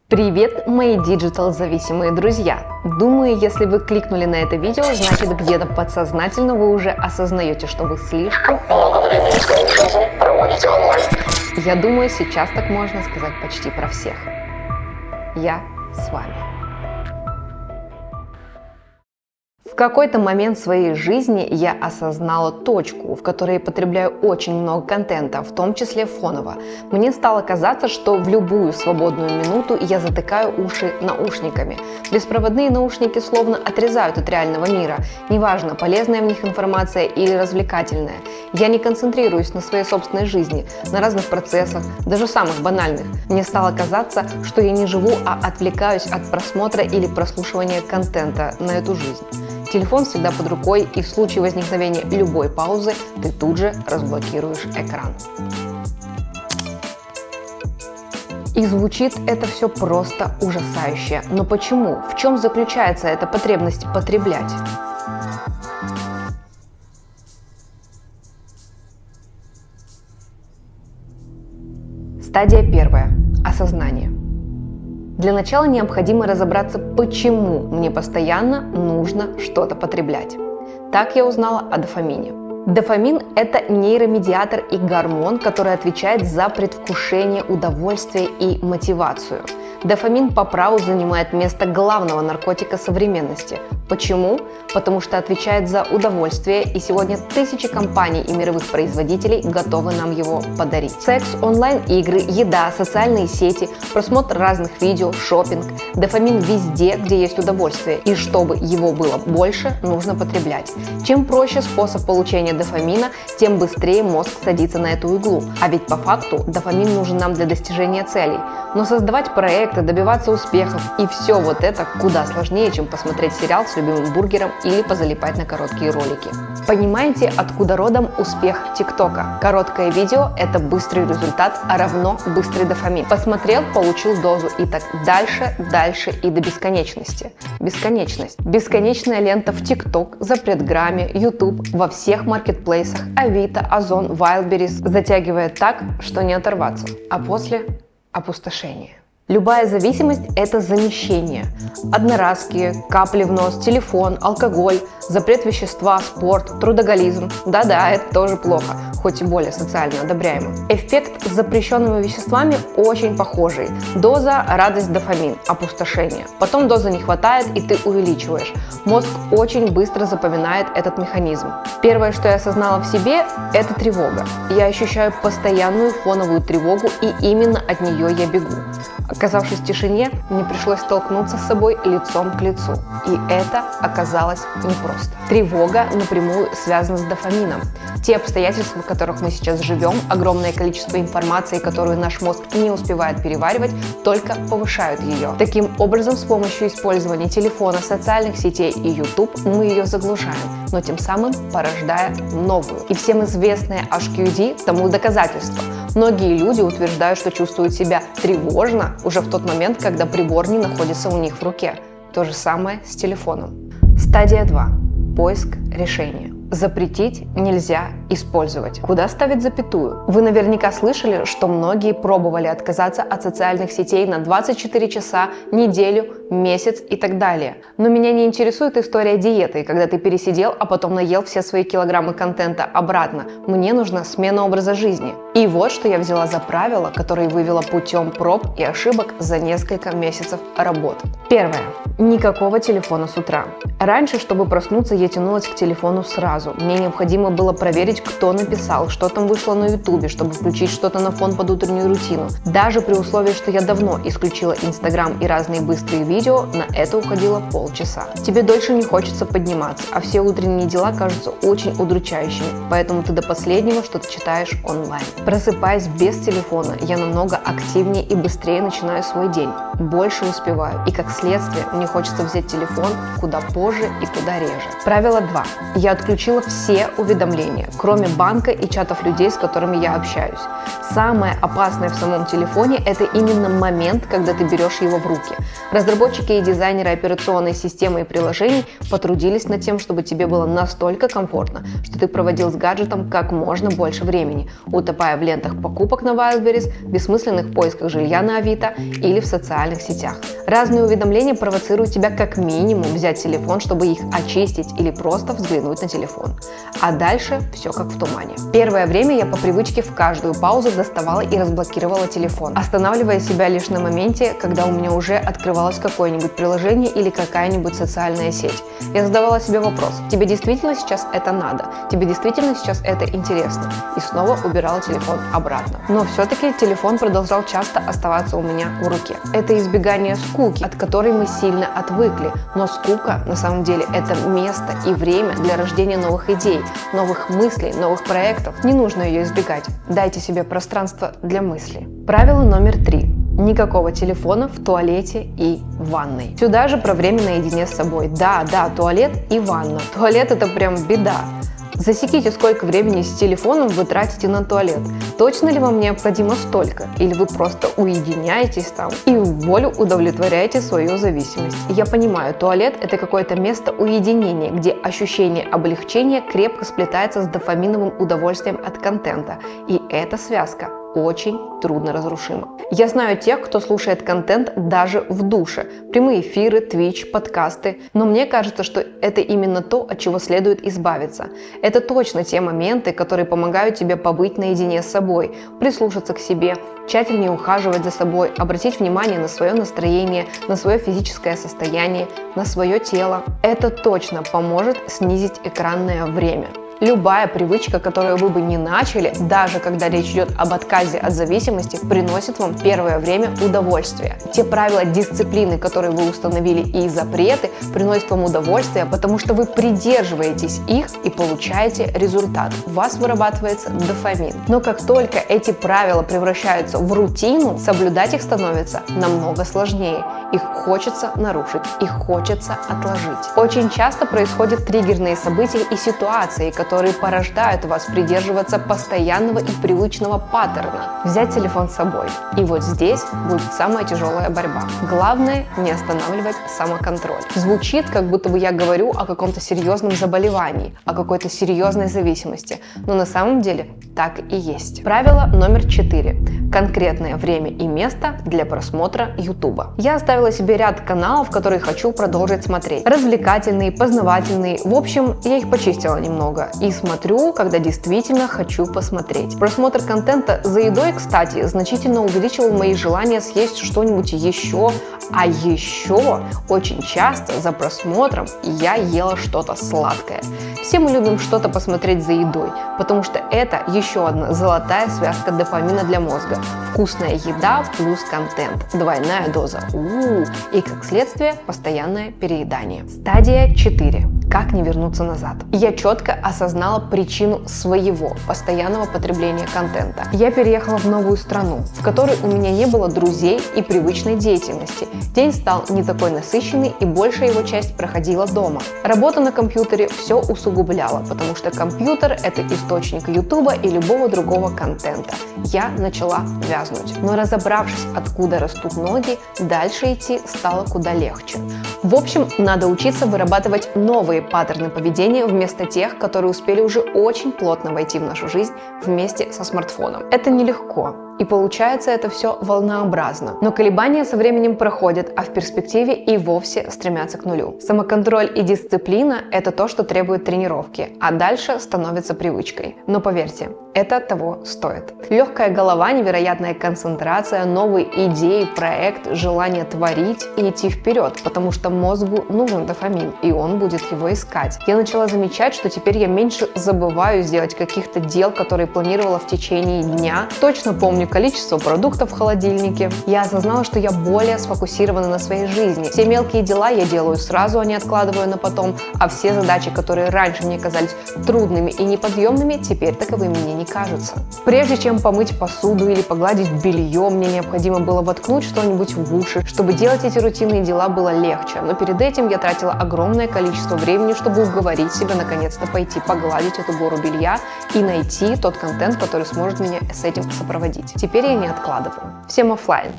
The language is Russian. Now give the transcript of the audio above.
Привет, мои диджитал-зависимые друзья! Думаю, если вы кликнули на это видео, значит где-то подсознательно вы уже осознаете, что вы слишком много времени своей жизни проводите онлайн. Я думаю, сейчас так можно сказать почти про всех. Я с вами. В какой-то момент своей жизни я осознала точку, в которой я потребляю очень много контента, в том числе фоново. Мне стало казаться, что в любую свободную минуту я затыкаю уши наушниками. Беспроводные наушники словно отрезают от реального мира. Неважно, полезная в них информация или развлекательная. Я не концентрируюсь на своей собственной жизни, на разных процессах, даже самых банальных. Мне стало казаться, что я не живу, а отвлекаюсь от просмотра или прослушивания контента на эту жизнь. Телефон всегда под рукой, и в случае возникновения любой паузы ты тут же разблокируешь экран. И звучит это все просто ужасающе. Но почему? В чем заключается эта потребность потреблять? Стадия первая. Осознание. Для начала необходимо разобраться, почему мне постоянно нужно что-то потреблять. Так я узнала о дофамине. Дофамин – это нейромедиатор и гормон, который отвечает за предвкушение удовольствия и мотивацию. Дофамин по праву занимает место главного наркотика современности. Почему? Потому что отвечает за удовольствие, и сегодня тысячи компаний и мировых производителей готовы нам его подарить. Секс, онлайн-игры, еда, социальные сети, просмотр разных видео, шопинг. Дофамин везде, где есть удовольствие, и чтобы его было больше, нужно потреблять. Чем проще способ получения дофамина, тем быстрее мозг садится на эту иглу. А ведь по факту дофамин нужен нам для достижения целей. Но создавать проекты, добиваться успехов и все вот это куда сложнее, чем посмотреть сериал с любимым бургером или позалипать на короткие ролики. Понимаете, откуда родом успех ТикТока? Короткое видео – это быстрый результат, а равно быстрый дофамин. Посмотрел, получил дозу, и так дальше и до бесконечности. Бесконечность. Бесконечная лента в ТикТок, Запретграме, YouTube, во всех маркетплейсах, Авито, Озон, Wildberries затягивает так, что не оторваться. А после – опустошение. Любая зависимость – это замещение. Одноразки, капли в нос, телефон, алкоголь, запрет вещества, спорт, трудоголизм. Да-да, это тоже плохо, хоть и более социально одобряемо. Эффект с запрещенными веществами очень похожий. Доза – радость, дофамин, опустошение. Потом дозы не хватает, и ты увеличиваешь. Мозг очень быстро запоминает этот механизм. Первое, что я осознала в себе – это тревога. Я ощущаю постоянную фоновую тревогу, и именно от нее я бегу. Оказавшись в тишине, мне пришлось столкнуться с собой лицом к лицу. И это оказалось непросто. Тревога напрямую связана с дофамином. Те обстоятельства, в которых мы сейчас живем, огромное количество информации, которую наш мозг не успевает переваривать, только повышают ее. Таким образом, с помощью использования телефона, социальных сетей и YouTube мы ее заглушаем, но тем самым порождая новую. И всем известное HQD тому доказательство. Многие люди утверждают, что чувствуют себя тревожно уже в тот момент, когда прибор не находится у них в руке. То же самое с телефоном. Стадия 2. Поиск решения. Запретить нельзя использовать. Куда ставить запятую? Вы наверняка слышали, что многие пробовали отказаться от социальных сетей на 24 часа, неделю, месяц и так далее. Но меня не интересует история диеты, когда ты пересидел, а потом наел все свои килограммы контента обратно. Мне нужна смена образа жизни. И вот что я взяла за правило, которое вывела путем проб и ошибок за несколько месяцев работы. Первое. Никакого телефона с утра. Раньше, чтобы проснуться, я тянулась к телефону сразу. Мне необходимо было проверить, кто написал, что там вышло на YouTube, чтобы включить что-то на фон под утреннюю рутину. Даже при условии, что я давно исключила Instagram и разные быстрые видео, на это уходило полчаса. Тебе дольше не хочется подниматься, а все утренние дела кажутся очень удручающими, поэтому ты до последнего что-то читаешь онлайн. Просыпаясь без телефона, я намного активнее и быстрее начинаю свой день. Больше успеваю, и как следствие мне хочется взять телефон куда позже и куда реже. Правило 2. Я отключила все уведомления, кроме банка и чатов людей, с которыми я общаюсь. Самое опасное в самом телефоне – это именно момент, когда ты берешь его в руки. Разработчики и дизайнеры операционной системы и приложений потрудились над тем, чтобы тебе было настолько комфортно, что ты проводил с гаджетом как можно больше времени, утопая в лентах покупок на Wildberries, бессмысленных поисках жилья на Авито или в социальных сетях. Разные уведомления провоцируют тебя как минимум взять телефон, чтобы их очистить или просто взглянуть на телефон. А дальше все как в тумане. Первое время я по привычке в каждую паузу доставала и разблокировала телефон, останавливая себя лишь на моменте, когда у меня уже открывалось какое-нибудь приложение или какая-нибудь социальная сеть. Я задавала себе вопрос: тебе действительно сейчас это надо? Тебе действительно сейчас это интересно? И снова убирала телефон обратно. Но все-таки телефон продолжал часто оставаться у меня в руке. Это избегание скуки, от которой мы сильно отвыкли. Но скука на самом деле это место и время для рождения новых идей, новых мыслей, новых проектов. Не нужно ее избегать. Дайте себе пространство для мысли. Правило номер 3. Никакого телефона в туалете и в ванной. Сюда же про время наедине с собой. Да, туалет и ванна. Туалет — это прям беда. Засеките, сколько времени с телефоном вы тратите на туалет. Точно ли вам необходимо столько? Или вы просто уединяетесь там и в волю удовлетворяете свою зависимость? Я понимаю, туалет – это какое-то место уединения, где ощущение облегчения крепко сплетается с дофаминовым удовольствием от контента. И эта связка очень трудно разрушима. Я знаю тех, кто слушает контент даже в душе. Прямые эфиры, Twitch, подкасты. Но мне кажется, что это именно то, от чего следует избавиться. Это точно те моменты, которые помогают тебе побыть наедине с собой, прислушаться к себе, тщательнее ухаживать за собой, обратить внимание на свое настроение, на свое физическое состояние, на свое тело. Это точно поможет снизить экранное время. Любая привычка, которую вы бы не начали, даже когда речь идет об отказе от зависимости, приносит вам первое время удовольствие. Те правила дисциплины, которые вы установили, и запреты приносят вам удовольствие, потому что вы придерживаетесь их и получаете результат. У вас вырабатывается дофамин. Но как только эти правила превращаются в рутину, соблюдать их становится намного сложнее. Их хочется нарушить, их хочется отложить. Очень часто происходят триггерные события и ситуации, которые порождают вас придерживаться постоянного и привычного паттерна. Взять телефон с собой. И вот здесь будет самая тяжелая борьба. Главное – не останавливать самоконтроль. Звучит, как будто бы я говорю о каком-то серьезном заболевании, о какой-то серьезной зависимости. Но на самом деле так и есть. Правило номер 4. Конкретное время и место для просмотра YouTube. Я оставила себе ряд каналов, которые хочу продолжить смотреть. Развлекательные, познавательные. В общем, я их почистила немного. И смотрю, когда действительно хочу посмотреть. Просмотр контента за едой, кстати, значительно увеличивал мои желания съесть что-нибудь еще. А еще очень часто за просмотром я ела что-то сладкое. Все мы любим что-то посмотреть за едой, потому что это еще одна золотая связка дофамина для мозга. Вкусная еда плюс контент. Двойная доза. И как следствие постоянное переедание. Стадия 4. Как не вернуться назад? Я четко осознала причину своего постоянного потребления контента. Я переехала в новую страну, в которой у меня не было друзей и привычной деятельности. День стал не такой насыщенный, и большая его часть проходила дома. Работа на компьютере все усугубляла, потому что компьютер – это источник YouTube и любого другого контента. Я начала вязнуть. Но разобравшись, откуда растут ноги, дальше идти стало куда легче. В общем, надо учиться вырабатывать новые паттерны поведения вместо тех, которые успели уже очень плотно войти в нашу жизнь вместе со смартфоном. Это нелегко. И получается это все волнообразно. Но колебания со временем проходят, а в перспективе и вовсе стремятся к нулю. Самоконтроль и дисциплина – это то, что требует тренировки, а дальше становится привычкой. Но поверьте, это того стоит. Легкая голова, невероятная концентрация, новые идеи, проект, желание творить и идти вперед, потому что мозгу нужен дофамин, и он будет его искать. Я начала замечать, что теперь я меньше забываю сделать каких-то дел, которые планировала в течение дня. Точно помню, количество продуктов в холодильнике. Я осознала, что я более сфокусирована на своей жизни. Все мелкие дела я делаю сразу, а не откладываю на потом, а все задачи, которые раньше мне казались трудными и неподъемными, теперь таковыми мне не кажутся. Прежде чем помыть посуду или погладить белье, мне необходимо было воткнуть что-нибудь в уши. Чтобы делать эти рутинные дела было легче, но перед этим я тратила огромное количество времени, чтобы уговорить себя наконец-то пойти погладить эту гору белья и найти тот контент, который сможет меня с этим сопроводить. Теперь я не откладываю. Всем оффлайн.